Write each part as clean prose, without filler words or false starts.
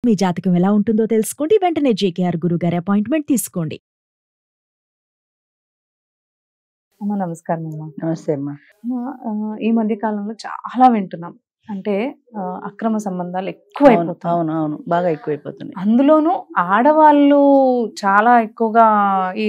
మీ జాతకం ఎలా ఉంటుందో తెలుసుకోండి. వెంటనే జేకేఆర్ గురుగారి అపాయింట్మెంట్ తీసుకోండి. అమ్మ నమస్కారం అమ్మ. నమస్తే అమ్మా. ఈ మధ్య కాలంలో చాలా వింటున్నాం, అంటే అక్రమ సంబంధాలు ఎక్కువైపోతాయి. అవును అవును, బాగా ఎక్కువైపోతున్నాయి. అందులోనూ ఆడవాళ్ళు చాలా ఎక్కువగా ఈ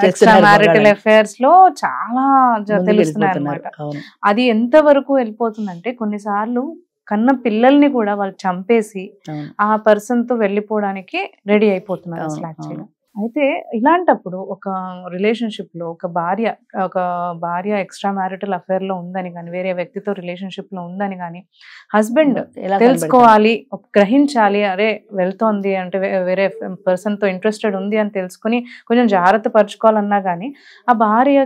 చేస్తున్నారు మ్యారిటల్ మగాళ్ళని. అఫైర్స్ లో చాలా తెలుస్తున్నాయి వెళ్ళిపోతున్నారు. అన్నమాట. అవును అది ఎంత వరకు వెళ్ళిపోతుందంటే కొన్నిసార్లు కన్న పిల్లల్ని కూడా వాళ్ళు చంపేసి అవును ఆ పర్సన్ తో వెళ్ళిపోవడానికి రెడీ అయిపోతున్నారు అవును, అసలు యాక్చువల్గా. అవును. అయితే ఇలాంటప్పుడు ఒక రిలేషన్షిప్ లో ఒక భార్య ఎక్స్ట్రా మ్యారిటల్ అఫైర్ లో ఉందని కానీ, వేరే వ్యక్తితో రిలేషన్షిప్ లో ఉందని కానీ హస్బెండ్ ఎలా తెలుసుకోవాలి, గ్రహించాలి. అరే వెళ్తోంది అంటే వేరే పర్సన్ తో ఇంట్రెస్టెడ్ ఉంది అని తెలుసుకుని కొంచెం జాగ్రత్త పరచుకోవాలన్నా కానీ ఆ భార్య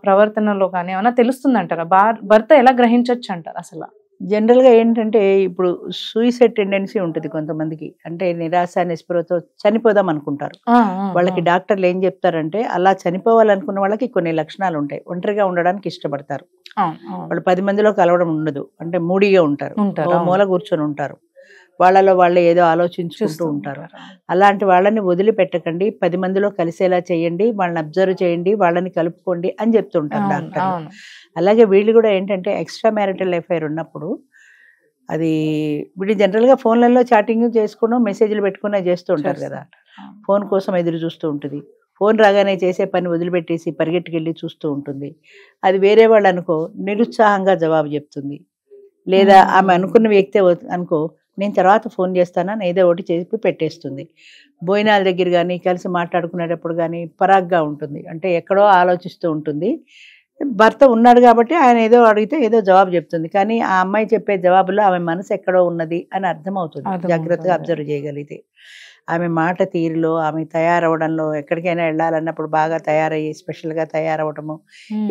ప్రవర్తనలో కానీ ఏమన్నా తెలుస్తుంది అంటారా? భర్త ఎలా గ్రహించవచ్చు అంటారు అసలు? జనరల్ గా ఏంటంటే ఇప్పుడు సూసైడ్ టెండెన్సీ ఉంటుంది కొంతమందికి. అంటే నిరాశ నిస్పృహతో చనిపోదాం అనుకుంటారు. వాళ్ళకి డాక్టర్లు ఏం చెప్తారంటే అలా చనిపోవాలనుకున్న వాళ్ళకి కొన్ని లక్షణాలు ఉంటాయి. ఒంటరిగా ఉండడానికి ఇష్టపడతారు, వాళ్ళు 10 మందిలో కలవడం ఉండదు, అంటే మూడీగా ఉంటారు, ఓ మూల కూర్చొని ఉంటారు, వాళ్ళలో వాళ్ళే ఏదో ఆలోచించుకుంటూ ఉంటారు. అలాంటి వాళ్ళని వదిలిపెట్టకండి, 10 మందిలో కలిసేలా చేయండి, వాళ్ళని అబ్జర్వ్ చేయండి, వాళ్ళని కలుపుకోండి అని చెప్తుంటారు డాక్టర్. అలాగే వీళ్ళు కూడా ఏంటంటే ఎక్స్ట్రా మ్యారిటల్ అఫైర్ ఉన్నప్పుడు అది వీళ్ళు జనరల్గా ఫోన్లలో చాటింగ్ చేసుకుని మెసేజ్లు పెట్టుకునే చేస్తూ ఉంటారు కదా. ఫోన్ కోసం ఎదురు చూస్తూ ఉంటుంది, ఫోన్ రాగానే చేసే పని వదిలిపెట్టేసి పరిగెట్టుకెళ్ళి చూస్తూ ఉంటుంది. అది వేరే వాళ్ళు అనుకో నిరుత్సాహంగా జవాబు చెప్తుంది, లేదా ఆమె అనుకున్న వ్యక్తే అనుకో నేను తర్వాత ఫోన్ చేస్తానని ఏదో ఒకటి చేసి పెట్టేస్తుంది. భోజనాల దగ్గర కానీ కలిసి మాట్లాడుకునేటప్పుడు కానీ పరాగ్గా ఉంటుంది, అంటే ఎక్కడో ఆలోచిస్తూ ఉంటుంది. భర్త ఉన్నాడు కాబట్టి ఆయన ఏదో అడిగితే ఏదో జవాబు చెప్తుంది, కానీ ఆ అమ్మాయి చెప్పే జవాబులో ఆమె మనసు ఎక్కడో ఉన్నది అని అర్థమవుతుంది జాగ్రత్తగా అబ్జర్వ్ చేయగలిగితే. ఆమె మాట తీరులో, ఆమె తయారవడంలో, ఎక్కడికైనా వెళ్ళాలన్నప్పుడు బాగా తయారయ్యి స్పెషల్గా తయారవడము,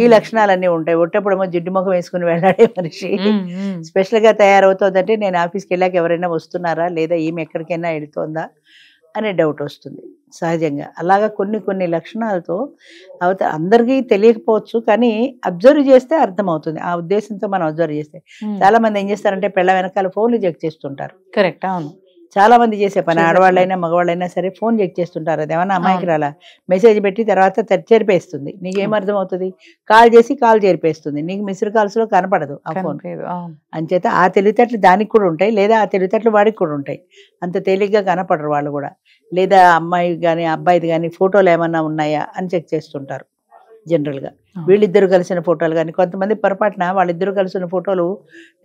ఈ లక్షణాలన్నీ ఉంటాయి. ఒట్టప్పుడేమో జిడ్డు ముఖం వేసుకుని వెళ్ళాడే మనిషి స్పెషల్గా తయారవుతుందంటే నేను ఆఫీస్కి వెళ్ళాక ఎవరైనా వస్తున్నారా, లేదా ఈమె ఎక్కడికైనా వెళ్తోందా అనే డౌట్ వస్తుంది సహజంగా. అలాగా కొన్ని లక్షణాలతో అందరికీ తెలియకపోవచ్చు, కానీ అబ్జర్వ్ చేస్తే అర్థమవుతుంది. ఆ ఉద్దేశంతో మనం అబ్జర్వ్ చేస్తే చాలా మంది ఏం చేస్తారంటే పెళ్ళ వెనకాల ఫోన్లు చెక్ చేస్తుంటారు. కరెక్ట్, అవును. చాలా మంది చేసే పని, ఆడవాళ్ళైనా మగవాళ్ళైనా సరే ఫోన్ చెక్ చేస్తుంటారు. అది ఏమన్నా అమ్మాయికి రాలా మెసేజ్ పెట్టి తర్వాత చేరిపేస్తుంది. నీకేం అర్థమవుతుంది? కాల్ చేసి కాల్ చేరిపేస్తుంది, నీకు మిస్డ్ కాల్స్ లో కనపడదు ఆ ఫోన్. అంచేత ఆ తెలివితేటలు దానికి కూడా ఉంటాయి, లేదా ఆ తెలివితేటలు వాడికి కూడా ఉంటాయి. అంత తేలిగ్గా కనపడరు వాళ్ళు కూడా. లేదా అమ్మాయి కానీ అబ్బాయిది కానీ ఫోటోలు ఏమన్నా ఉన్నాయా అని చెక్ చేస్తుంటారు జనరల్గా. వీళ్ళిద్దరు కలిసిన ఫోటోలు కానీ, కొంతమంది పొరపాటున వాళ్ళిద్దరు కలిసిన ఫోటోలు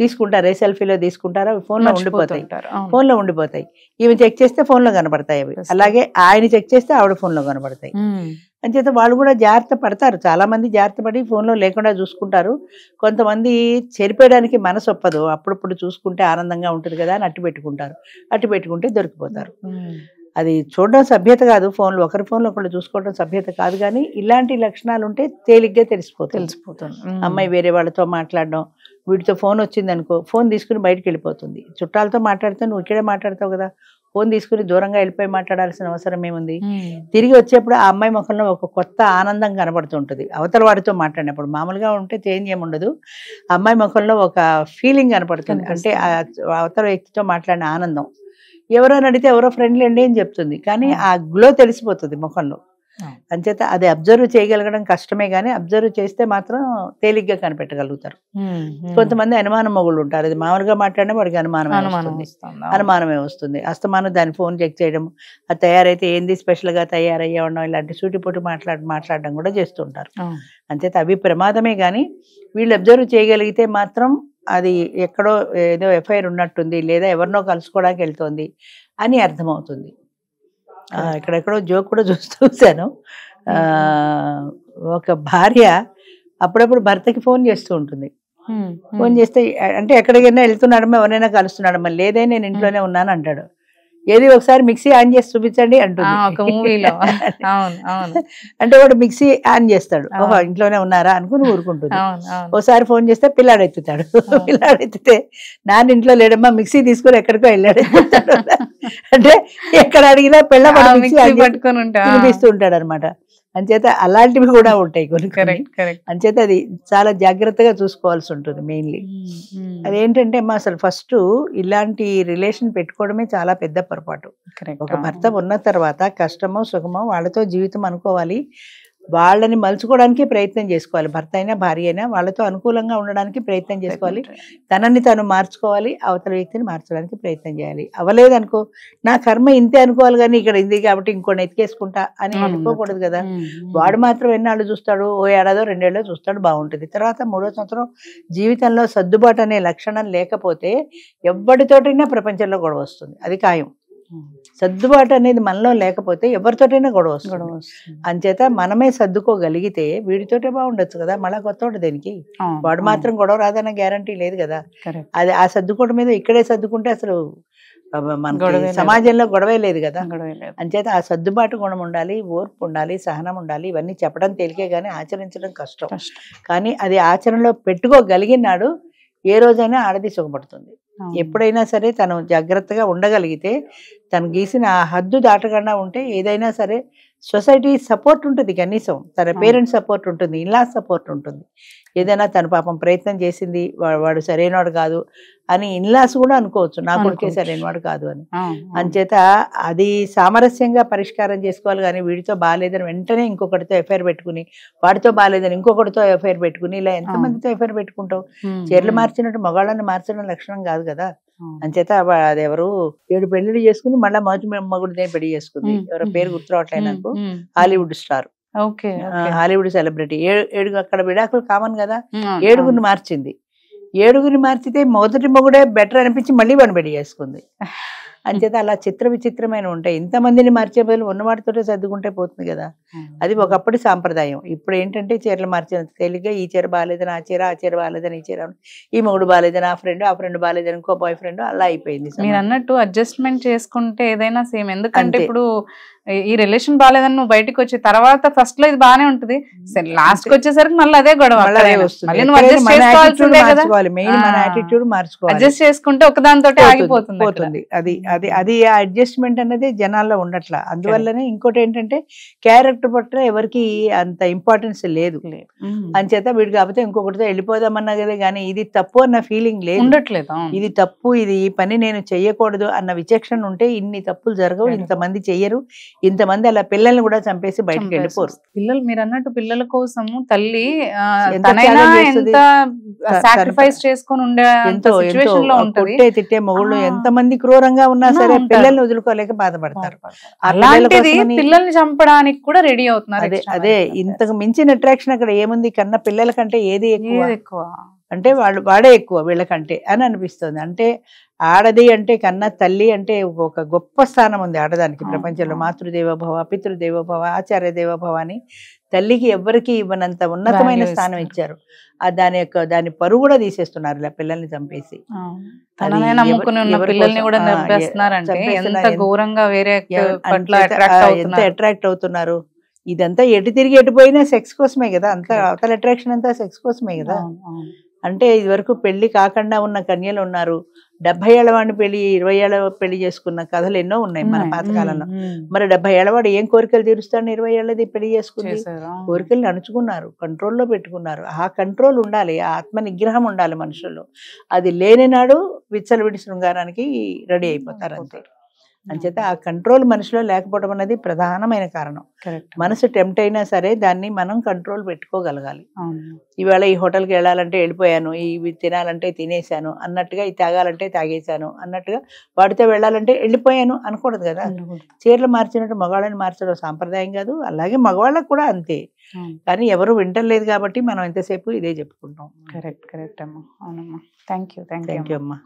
తీసుకుంటారు, సెల్ఫీలో తీసుకుంటారు, అవి ఫోన్లో ఉండిపోతాయి. ఈమె చెక్ చేస్తే ఫోన్లో కనపడతాయి అవి, అలాగే ఆయన చెక్ చేస్తే ఆవిడ ఫోన్లో కనపడతాయి. అంచేత వాళ్ళు కూడా జాగ్రత్త పడతారు. చాలా మంది జాగ్రత్త పడి ఫోన్లో లేకుండా చూసుకుంటారు. కొంతమంది చెరిపేయడానికి మనసు ఒప్పదు, అప్పుడప్పుడు చూసుకుంటే ఆనందంగా ఉంటుంది కదా అని అట్టు పెట్టుకుంటారు. అట్టు పెట్టుకుంటే దొరికిపోతారు. అది చూడడం సభ్యత కాదు, ఫోన్లో ఒకరి ఫోన్లో ఒకళ్ళు చూసుకోవడం సభ్యత కాదు, కానీ ఇలాంటి లక్షణాలు ఉంటే తేలిగ్గా తెలిసిపోతుంది. అమ్మాయి వేరే వాళ్ళతో మాట్లాడడం, వీడితో ఫోన్ వచ్చింది అనుకో ఫోన్ తీసుకుని బయటకు వెళ్ళిపోతుంది. చుట్టాలతో మాట్లాడితే నువ్వు ఇక్కడే మాట్లాడతావు కదా, ఫోన్ తీసుకుని దూరంగా వెళ్ళిపోయి మాట్లాడాల్సిన అవసరం ఏముంది? తిరిగి వచ్చేప్పుడు ఆ అమ్మాయి ముఖంలో ఒక కొత్త ఆనందం కనబడుతుంటుంది. అవతల వాడితో మాట్లాడినప్పుడు మామూలుగా ఉంటే చేంజ్ ఏముండదు, అమ్మాయి ముఖంలో ఒక ఫీలింగ్ కనపడుతుంది, అంటే అవతల వ్యక్తితో మాట్లాడిన ఆనందం. ఎవరైనా అడిగితే ఎవరో ఫ్రెండ్లీ అండి అని చెప్తుంది, కానీ ఆ గ్లో తెలిసిపోతుంది ముఖంలో. అంచేత అది అబ్జర్వ్ చేయగలగడం కష్టమే, కానీ అబ్జర్వ్ చేస్తే మాత్రం తేలిగ్గా కనిపెట్టగలుగుతారు. కొంతమంది అనుమానం మొగుళ్ళు ఉంటారు, అది మామూలుగా మాట్లాడినా వాడికి అనుమానమే వస్తుంది. అస్తమానం దాని ఫోన్ చెక్ చేయడం, అది తయారైతే ఏంది స్పెషల్గా తయారయ్యే ఉండడం, ఇలాంటి సూటిపోటు మాట్లాడడం కూడా చేస్తుంటారు. అంచేత అవి ప్రమాదమే, కానీ వీళ్ళు అబ్జర్వ్ చేయగలిగితే మాత్రం అది ఎక్కడో ఏదో ఎఫ్ఐఆర్ ఉన్నట్టుంది, లేదా ఎవరినో కలుసుకోవడానికి వెళ్తోంది అని అర్థమవుతుంది. ఎక్కడెక్కడో జోక్ కూడా చూశాను, ఒక భార్య అప్పుడప్పుడు భర్తకి ఫోన్ చేస్తూ ఉంటుంది. ఫోన్ చేస్తే అంటే ఎక్కడికైనా వెళ్తున్నాడమ్మా, ఎవరైనా కలుస్తున్నాడమ్మా, లేదే నేను ఇంట్లోనే ఉన్నాను అంటాడు. ఏది ఒకసారి మిక్సీ ఆన్ చేసి చూపించండి అంటుంది. అంటే వాడు మిక్సీ ఆన్ చేస్తాడు, ఓహో ఇంట్లోనే ఉన్నారా అనుకుని ఊరుకుంటుంది. ఒకసారి ఫోన్ చేస్తే పిల్లాడు ఎత్తుతాడు, పిల్లాడు ఎత్తితే నాన్న ఇంట్లో లేడమ్మా మిక్సీ తీసుకుని ఎక్కడికో వెళ్ళాడు. అంటే ఎక్కడ అడిగినా పిల్ల తినిపిస్తూ ఉంటాడు అనమాట. అంచేత అలాంటివి కూడా ఉంటాయి కొన్ని కొన్ని. Correct correct. అంచేత అది చాలా జాగ్రత్తగా చూసుకోవాల్సి ఉంటుంది మెయిన్లీ. అదేంటంటే అమ్మా అసలు ఫస్ట్ ఇలాంటి రిలేషన్ పెట్టుకోవడమే చాలా పెద్ద పొరపాటు. ఒక భర్త ఉన్న తర్వాత కష్టమో సుఖమో వాళ్ళతో జీవితం అనుకోవాలి, వాళ్ళని మలుచుకోవడానికి ప్రయత్నం చేసుకోవాలి. భర్త అయినా భార్య అయినా వాళ్ళతో అనుకూలంగా ఉండడానికి ప్రయత్నం చేసుకోవాలి, తనని తను మార్చుకోవాలి, అవతల వ్యక్తిని మార్చడానికి ప్రయత్నం చేయాలి. అవ్వలేదనుకో నా కర్మ ఇంతే అనుకోవాలి, కానీ ఇక్కడ ఇంది కాబట్టి ఇంకోటి ఎత్తికేసుకుంటా అని అనుకోకూడదు కదా. వాడు మాత్రం ఎన్నాళ్ళు చూస్తాడు, ఓ ఏడాదో 2 ఏళ్ళో చూస్తాడు, బాగుంటుంది. తర్వాత 3వ సంవత్సరం జీవితంలో సర్దుబాటు అనే లక్షణం లేకపోతే ఎవరితోటైనా ప్రపంచంలో గొడవ వస్తుంది, అది ఖాయం. సర్దుబాటు అనేది మనలో లేకపోతే ఎవరితోటైనా గొడవ వస్తుంది. అంచేత మనమే సర్దుకోగలిగితే వీడితోటే బాగుండొచ్చు కదా, మళ్ళా కొత్త దేనికి. వాడు మాత్రం గొడవ రాదన్న గ్యారంటీ లేదు కదా. అది ఆ సర్దుకోవడం మీద ఇక్కడే సర్దుకుంటే అసలు మనకి సమాజంలో గొడవే లేదు కదా. అంచేత ఆ సర్దుబాటు గుణం ఉండాలి, ఓర్పు ఉండాలి, సహనం ఉండాలి. ఇవన్నీ చెప్పడం తేలికే కానీ ఆచరించడం కష్టం. కానీ అది ఆచరణలో పెట్టుకోగలిగినాడు ఏ రోజైనా ఆడది సుఖపడుతుంది. ఎప్పుడైనా సరే తను జాగ్రత్తగా ఉండగలిగితే, తను గీసిన ఆ హద్దు దాటకుండా ఉంటే ఏదైనా సరే సొసైటీ సపోర్ట్ ఉంటుంది, కనీసం తన పేరెంట్స్ సపోర్ట్ ఉంటుంది, ఇన్లా సపోర్ట్ ఉంటుంది. ఏదైనా తను పాపం ప్రయత్నం చేసింది, వాడు సరైనవాడు కాదు అని ఇన్లాస్ కూడా అనుకోవచ్చు, నా కొడుకే సరైనవాడు కాదు అని. అంచేత అది సామరస్యంగా పరిష్కారం చేసుకోవాలి. కానీ వీడితో బాగాలేదని వెంటనే ఇంకొకటితో ఎఫ్ఐఆర్ పెట్టుకుని, వాడితో బాగాలేదని ఇంకొకటితో ఎఫ్ఐఆర్ పెట్టుకుని, ఇలా ఎంతమందితో ఎఫ్ఐఆర్ పెట్టుకుంటావు? చీరలు మార్చినట్టు మగాళ్ళని మార్చడం లక్షణం కాదు కదా. అంచేత అది ఎవరు 7 పెళ్లిళ్ళు చేసుకుని మళ్ళీ మొదటి మగుడినే పెళ్లి చేసుకుంది, ఎవరో పేరు గుర్తురావట్లేదు నాకు, హాలీవుడ్ స్టార్, హాలీవుడ్ సెలబ్రిటీ. 7 అక్కడ విడాకులు కామన్ కదా, 7గురిని మార్చింది. 7గురిని మార్చితే మొదటి మొగుడే బెటర్ అనిపించి మళ్ళీ వాడిని పెళ్లి చేసుకుంది. అంచేత అలా విచిత్రమైన ఉంటాయి. ఇంతమందిని మార్చే బదులు ఉన్నవాటితోటే సర్దుకుంటే పోతుంది కదా. అది ఒకప్పటి సాంప్రదాయం. ఇప్పుడు ఏంటంటే చీరలు మార్చినంత తేలిగ్గా ఈ చీర బాగాలేదని ఆ చీర, ఆ చీర బాగాలేదని ఈ చీర, ఈ మొగుడు బాగాలేదని ఆ ఫ్రెండ్ బాగాలేదని ఇంకో బాయ్ ఫ్రెండ్, అలా అయిపోయింది. మీరు అన్నట్టు అడ్జస్ట్మెంట్ చేసుకుంటే ఏదైనా సేమ్. ఎందుకంటే ఇప్పుడు ఈ రిలేషన్ బాగాలేదని నువ్వు బయటకు వచ్చే తర్వాత ఫస్ట్ లో ఇది బాగానే ఉంటుంది, లాస్ట్ కి వచ్చేసరికి మళ్ళీ అదే గొడవ అడ్జస్ట్ చేసుకుంటే ఒకదానితో ఆగిపోతుంది. అది ఆ అడ్జస్ట్మెంట్ అనేది జనాల్లో ఉండట్లా. అందువల్లనే ఇంకోటి ఏంటంటే క్యారెక్టర్ పట్ల ఎవరికి అంత ఇంపార్టెన్స్ లేదు. అంచేత వీడు కాకపోతే ఇంకొకటితో వెళ్ళిపోదామన్నా కదా, కానీ ఇది తప్పు అన్న ఫీలింగ్ లేదు, ఉండట్లేదు. ఇది తప్పు, ఇది ఈ పని నేను చెయ్యకూడదు అన్న విచక్షణ ఉంటే ఇన్ని తప్పులు జరగవు, ఇంతమంది చెయ్యరు, ఇంతమంది అలా పిల్లల్ని కూడా చంపేసి బయటకు వెళ్ళిపోరు. పిల్లలు మీరు అన్నట్టు పిల్లల కోసము తల్లి ఎంత సాక్రిఫైస్ చేసుకొని ఉండే సిచువేషన్ లో ఉంటది. తిట్టే మొగుళ్ళు ఎంతమంది క్రూరంగా ఉన్నా సరే పిల్లల్ని వదులుకోలేక బాధపడతారు. అలాంటిది పిల్లల్ని చంపడానికి కూడా రెడీ అవుతున్నారు. అదే ఇంతకు మించిన అట్రాక్షన్ అక్కడ ఏముంది? కన్నా పిల్లల కంటే ఏది ఎక్కువ అంటే వాడే ఎక్కువ వీళ్ళకంటే అని అనిపిస్తుంది. అంటే ఆడది అంటే కన్నా తల్లి అంటే ఒక గొప్ప స్థానం ఉంది ఆడదానికి ప్రపంచంలో. మాతృదేవోభవ, పితృదేవోభవ, ఆచార్య దేవోభవ అని తల్లికి ఎవ్వరికి ఇవ్వనంత ఉన్నతమైన స్థానం ఇచ్చారు. దాని పరువు కూడా తీసేస్తున్నారు ఇలా పిల్లల్ని చంపేసి. ఎంత అట్రాక్ట్ అవుతున్నారు. ఇదంతా ఎటు తిరిగి ఎటుపోయినా సెక్స్ కోసమే కదా, అంతా అవతల అట్రాక్షన్ అంతా సెక్స్ కోసమే కదా. అంటే ఇది వరకు పెళ్లి కాకుండా ఉన్న కన్యలు ఉన్నారు, 70 ఏళ్ల వాడిని పెళ్లి 20 ఏళ్ల పెళ్లి చేసుకున్న కథలు ఎన్నో ఉన్నాయి మన పాతకాలంలో. మరి 70 ఏళ్ల వాడు ఏం కోరికలు తీరుస్తాడు? 20 ఏళ్ళది పెళ్లి చేసుకుని కోరికలు అణుచుకున్నారు, కంట్రోల్లో పెట్టుకున్నారు. ఆ కంట్రోల్ ఉండాలి, ఆ ఆత్మ నిగ్రహం ఉండాలి మనుషుల్లో. అది లేని నాడు విచ్చలవిడి శృంగారానికి రెడీ అయిపోతారు అంతే. అంచేత ఆ కంట్రోల్ మనిషిలో లేకపోవడం అనేది ప్రధానమైన కారణం. మనసు టెంప్ట్ అయినా సరే దాన్ని మనం కంట్రోల్ పెట్టుకోగలగాలి. ఈవేళ ఈ హోటల్కి వెళ్ళాలంటే వెళ్ళిపోయాను, ఇవి తినాలంటే తినేసాను అన్నట్టుగా, ఇది తాగాలంటే తాగేశాను అన్నట్టుగా, వాడితో వెళ్ళాలంటే వెళ్ళిపోయాను అనకూడదు కదా. చీరలు మార్చినట్టు మగవాళ్ళని మార్చడం సాంప్రదాయం కాదు, అలాగే మగవాళ్ళకు కూడా అంతే. కానీ ఎవరు వింటలేదు కాబట్టి మనం ఎంతసేపు ఇదే చెప్పుకుంటాం. కరెక్ట్ అమ్మా. అవునమ్మా. థ్యాంక్ యూ అమ్మా.